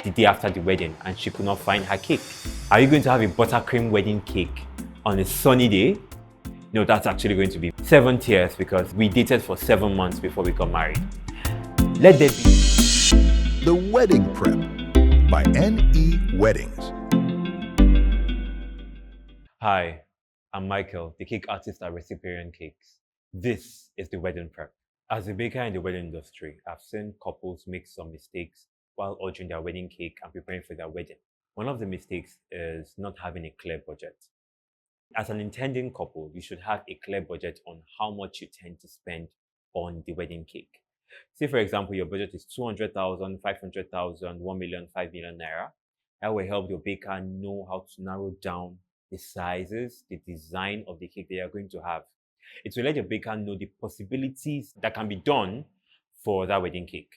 the day after the wedding and she could not find her cake. Are you going to have a buttercream wedding cake on a sunny day? No, that's actually going to be 7 tears because we dated for 7 months before we got married. Let there be The Wedding Prep by N.E. Weddings. Hi, I'm Michael, the cake artist at Reciparian Cakes. This is the wedding prep. As a baker in the wedding industry, I've seen couples make some mistakes while ordering their wedding cake and preparing for their wedding. One of the mistakes is not having a clear budget. As an intending couple, you should have a clear budget on how much you tend to spend on the wedding cake. Say, for example, your budget is 200,000, 500,000, 1 million, 5 million naira. That will help your baker know how to narrow down the sizes, the design of the cake that you're going to have. It will let your baker know the possibilities that can be done for that wedding cake.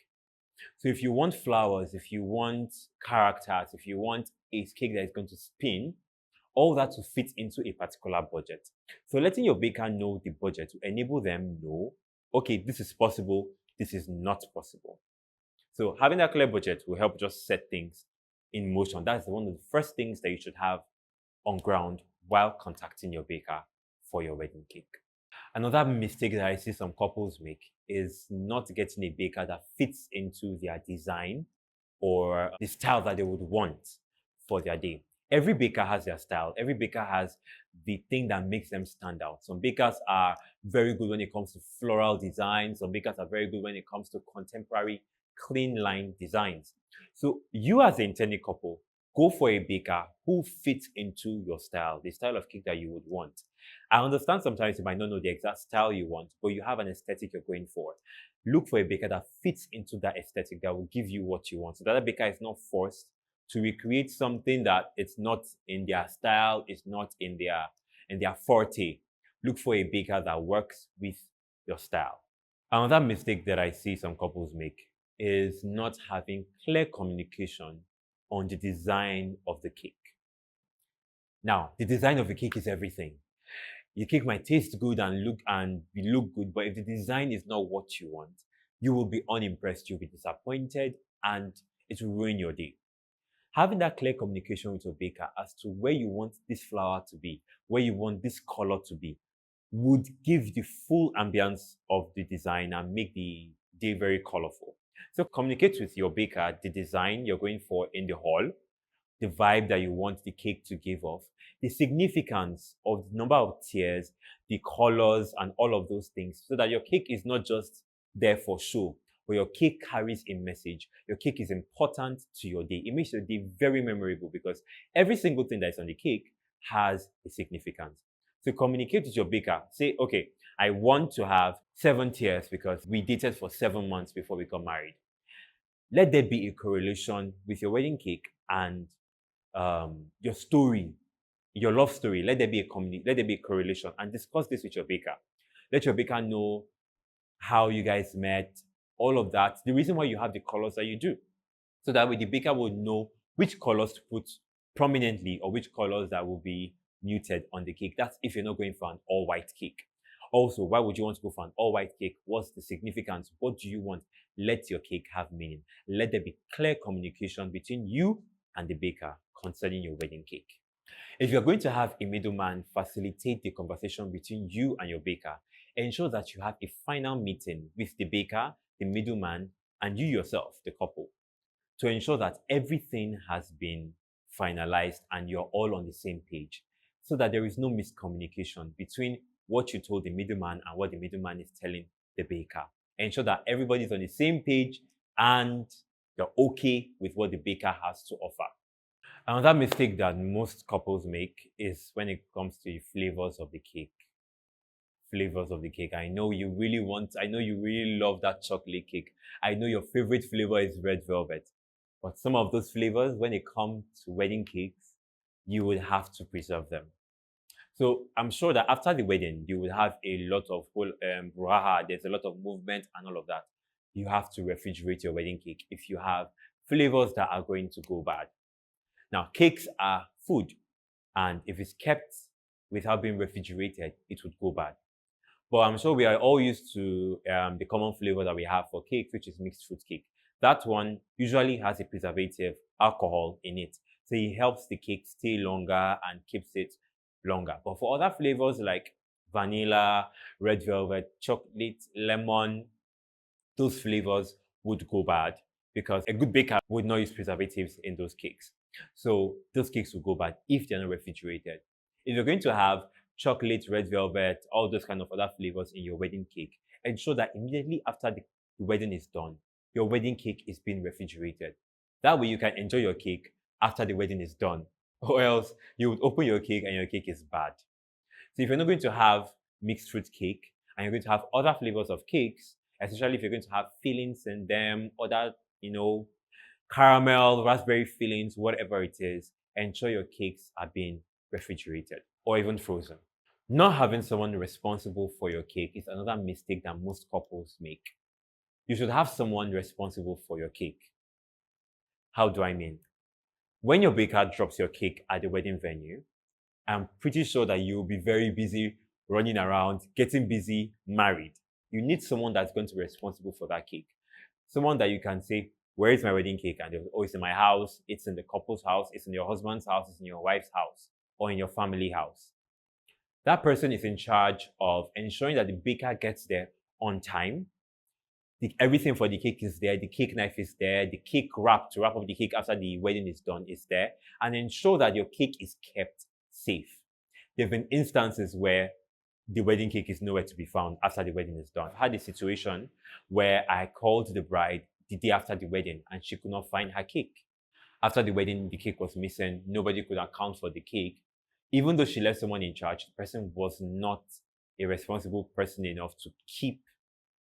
So if you want flowers, if you want characters, if you want a cake that is going to spin, all that to fit into a particular budget. So letting your baker know the budget will enable them know, okay, this is possible, this is not possible. So having that clear budget will help just set things in motion. That's one of the first things that you should have on ground while contacting your baker for your wedding cake. Another mistake that I see some couples make is not getting a baker that fits into their design or the style that they would want for their day. Every baker has their style. Every baker has the thing that makes them stand out. Some bakers are very good when it comes to floral designs. Some bakers are very good when it comes to contemporary clean line designs. So you as the intended couple, go for a baker who fits into your style, the style of cake that you would want. I understand sometimes you might not know the exact style you want, but you have an aesthetic you're going for. Look for a baker that fits into that aesthetic that will give you what you want. So that the baker is not forced to recreate something that it's not in their style, it's not in their forte. Look for a baker that works with your style. Another mistake that I see some couples make is not having clear communication on the design of the cake. Now, the design of the cake is everything. Your cake might taste good and look good, but if the design is not what you want, you will be unimpressed, you'll be disappointed, and it will ruin your day. Having that clear communication with your baker as to where you want this flower to be, where you want this color to be, would give the full ambience of the design and make the day very colorful. So communicate with your baker the design you're going for in the hall, the vibe that you want the cake to give off, the significance of the number of tiers, the colors, and all of those things, so that your cake is not just there for show, but your cake carries a message. Your cake is important to your day. It makes your day very memorable because every single thing that's on the cake has a significance. So communicate with your baker. Say, okay, I want to have 7 tiers because we dated for 7 months before we got married. Let there be a correlation with your wedding cake and your story, your love story. Let there be a correlation, and discuss this with your baker. Let your baker know how you guys met, all of that, the reason why you have the colors that you do. So that way the baker will know which colors to put prominently or which colors that will be muted on the cake. That's if you're not going for an all-white cake. Also, why would you want to go for an all-white cake? What's the significance? What do you want? Let your cake have meaning. Let there be clear communication between you and the baker concerning your wedding cake. If you're going to have a middleman facilitate the conversation between you and your baker, ensure that you have a final meeting with the baker, the middleman, and you yourself, the couple, to ensure that everything has been finalized and you're all on the same page, so that there is no miscommunication between what you told the middleman and what the middleman is telling the baker. Ensure that everybody's on the same page and you're okay with what the baker has to offer. Another mistake that most couples make is when it comes to the flavors of the cake. Flavors of the cake. I know you really love that chocolate cake. I know your favorite flavor is red velvet. But some of those flavors, when it comes to wedding cakes, you would have to preserve them. So I'm sure that after the wedding, you will have a lot of brouhaha, there's a lot of movement and all of that. You have to refrigerate your wedding cake if you have flavors that are going to go bad. Now, cakes are food, and if it's kept without being refrigerated, it would go bad. But I'm sure we are all used to the common flavor that we have for cake, which is mixed fruit cake. That one usually has a preservative, alcohol in it. So it helps the cake stay longer and keeps it longer. But for other flavors like vanilla, red velvet, chocolate, lemon, those flavors would go bad because a good baker would not use preservatives in those cakes. So those cakes will go bad if they're not refrigerated. If you're going to have chocolate, red velvet, all those kind of other flavors in your wedding cake, ensure that immediately after the wedding is done, your wedding cake is being refrigerated. That way you can enjoy your cake after the wedding is done. Or else you would open your cake and your cake is bad. So if you're not going to have mixed fruit cake and you're going to have other flavors of cakes, especially if you're going to have fillings in them, other, caramel, raspberry fillings, whatever it is, ensure your cakes are being refrigerated or even frozen. Not having someone responsible for your cake is another mistake that most couples make. You should have someone responsible for your cake. How do I mean? When your baker drops your cake at the wedding venue, I'm pretty sure that you'll be very busy running around, getting busy, married. You need someone that's going to be responsible for that cake. Someone that you can say, where is my wedding cake? And they'll, oh, it's in my house, it's in the couple's house, it's in your husband's house, it's in your wife's house, or in your family house. That person is in charge of ensuring that the baker gets there on time. Everything for the cake is there, the cake knife is there, the cake wrap to wrap up the cake after the wedding is done is there, and ensure that your cake is kept safe. There have been instances where the wedding cake is nowhere to be found after the wedding is done. I've had a situation where I called the bride the day after the wedding and she could not find her cake. After the wedding, the cake was missing. Nobody could account for the cake. Even though she left someone in charge, the person was not a responsible person enough to keep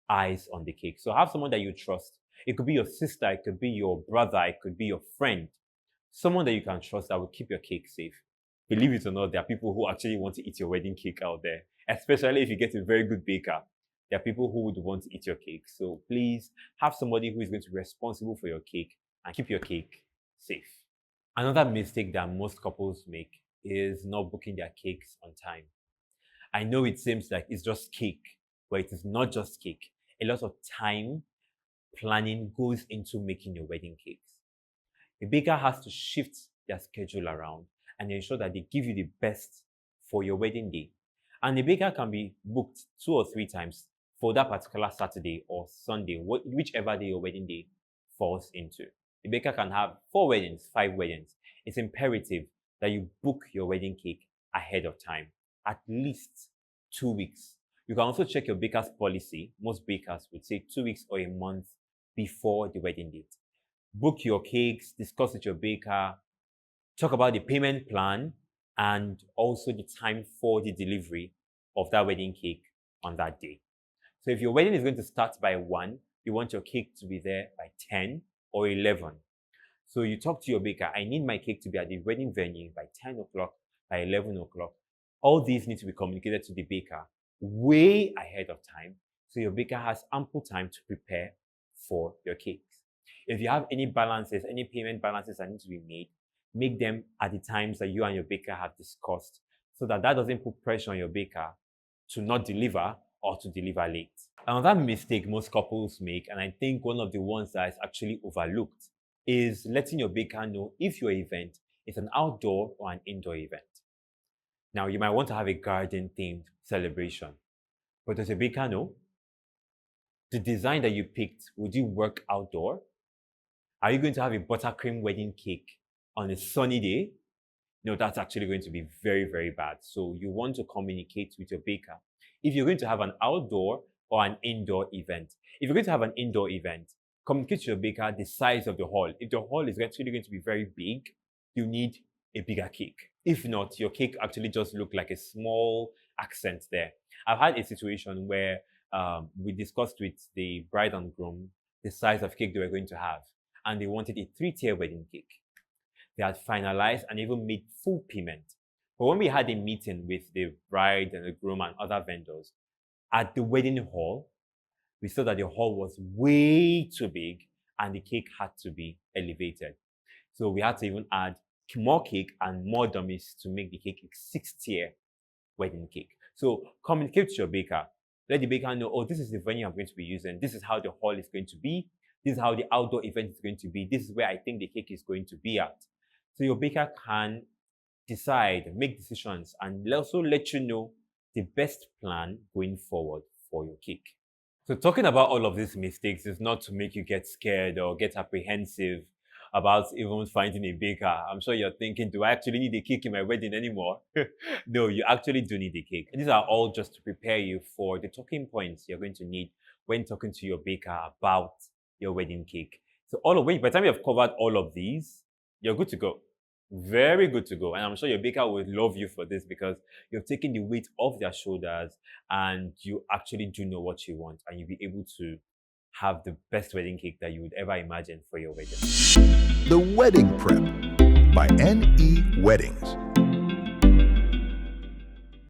eyes on the cake. So have someone that you trust. It could be your sister, it could be your brother, it could be your friend. Someone that you can trust that will keep your cake safe. Believe it or not, there are people who actually want to eat your wedding cake out there, especially if you get a very good baker. There are people who would want to eat your cake. So please have somebody who is going to be responsible for your cake and keep your cake safe. Another mistake that most couples make is not booking their cakes on time. I know it seems like it's just cake, but it is not just cake. A lot of time planning goes into making your wedding cakes. The baker has to shift their schedule around and ensure that they give you the best for your wedding day. And the baker can be booked 2 or 3 times for that particular Saturday or Sunday, whichever day your wedding day falls into. The baker can have 4 weddings, 5 weddings. It's imperative that you book your wedding cake ahead of time, at least 2 weeks. You can also check your baker's policy. Most bakers would say 2 weeks or a month before the wedding date. Book your cakes, discuss with your baker, talk about the payment plan, and also the time for the delivery of that wedding cake on that day. So if your wedding is going to start by 1, you want your cake to be there by 10 or 11. So you talk to your baker, I need my cake to be at the wedding venue by 10 o'clock, by 11 o'clock. All these need to be communicated to the baker way ahead of time, so your baker has ample time to prepare for your cakes. If you have any balances, any payment balances that need to be made, make them at the times that you and your baker have discussed, so that doesn't put pressure on your baker to not deliver or to deliver late. Another mistake most couples make, and I think one of the ones that is actually overlooked, is letting your baker know if your event is an outdoor or an indoor event. Now, you might want to have a garden-themed celebration, but does your baker know? The design that you picked, would it work outdoor? Are you going to have a buttercream wedding cake on a sunny day? No, that's actually going to be very, very bad. So you want to communicate with your baker if you're going to have an outdoor or an indoor event. If you're going to have an indoor event, communicate to your baker the size of the hall. If the hall is actually going to be very big, you need a bigger cake. If not, your cake actually just look like a small accent there. I've had a situation where we discussed with the bride and groom the size of cake they were going to have, and they wanted a 3-tier wedding cake. They had finalized and even made full payment. But when we had a meeting with the bride and the groom and other vendors at the wedding hall, we saw that the hall was way too big and the cake had to be elevated. So we had to even add more cake and more dummies to make the cake a 6-tier wedding cake. So communicate to your baker. Let the baker know, oh, this is the venue I'm going to be using. This is how the hall is going to be. This is how the outdoor event is going to be. This is where I think the cake is going to be at. So your baker can decide, make decisions, and also let you know the best plan going forward for your cake. So talking about all of these mistakes is not to make you get scared or get apprehensive about even finding a baker. I'm sure you're thinking, do I actually need a cake in my wedding anymore? No, you actually do need a cake. These are all just to prepare you for the talking points you're going to need when talking to your baker about your wedding cake. So by the time you've covered all of these, you're good to go. Very good to go. And I'm sure your baker will love you for this because you've taken the weight off their shoulders and you actually do know what you want, and you'll be able to have the best wedding cake that you would ever imagine for your wedding. The Wedding Prep by NE Weddings.